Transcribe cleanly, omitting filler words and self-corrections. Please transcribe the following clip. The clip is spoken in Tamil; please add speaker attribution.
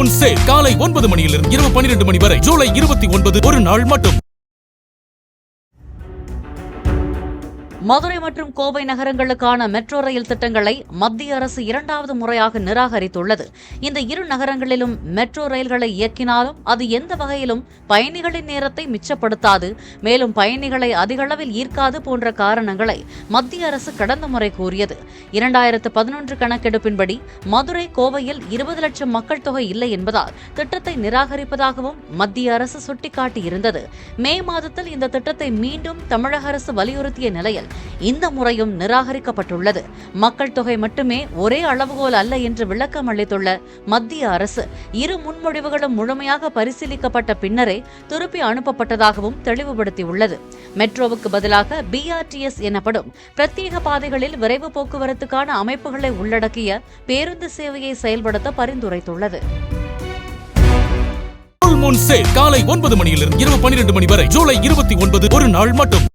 Speaker 1: மூன் சேல் காலை 9 மணியிலிருந்து இரவு 12 மணி வரை ஜூலை 29 ஒரு நாள் மட்டும்.
Speaker 2: மதுரை மற்றும் கோவை நகரங்களுக்கான மெட்ரோ ரயில் திட்டங்களை மத்திய அரசு 2வது முறையாக நிராகரித்துள்ளது. இந்த இரு நகரங்களிலும் மெட்ரோ ரயில்களை இயக்கினாலும் அது எந்த வகையிலும் பயணிகளின் நேரத்தை மிச்சப்படுத்தாது, மேலும் பயணிகளை அதிகளவில் ஈர்க்காது போன்ற காரணங்களை மத்திய அரசு கடந்த முறை கூறியது. 2011 கணக்கெடுப்பின்படி மதுரை, கோவையில் 20 லட்சம் மக்கள் தொகை இல்லை என்பதால் திட்டத்தை நிராகரிப்பதாகவும் மத்திய அரசு சுட்டிக்காட்டியிருந்தது. மே மாதத்தில் இந்த திட்டத்தை மீண்டும் தமிழக அரசு வலியுறுத்திய நிலையில் இந்த முறையும் நிராகரிக்கப்பட்டுள்ளது. மக்கள் தொகை மட்டுமே ஒரே அளவுகோல் அல்ல என்று விளக்கம் அளித்துள்ள மத்திய அரசு இரு முன்மொழிவுகளும் முழுமையாக பரிசீலிக்கப்பட்ட பின்னரே திருப்பி அனுப்பப்பட்டதாகவும் தெளிவுபடுத்தியுள்ளது. மெட்ரோவுக்கு பதிலாக BRTS எனப்படும் பிரத்யேக பாதைகளில் விரைவு போக்குவரத்துக்கான அமைப்புகளை உள்ளடக்கிய பேருந்து சேவையை செயல்படுத்த பரிந்துரைத்துள்ளது.
Speaker 1: மூன் சேல் காலை 9 மணியிலிருந்து இரவு 12 மணி வரை ஜூலை 29 ஒரு நாள் மட்டும்.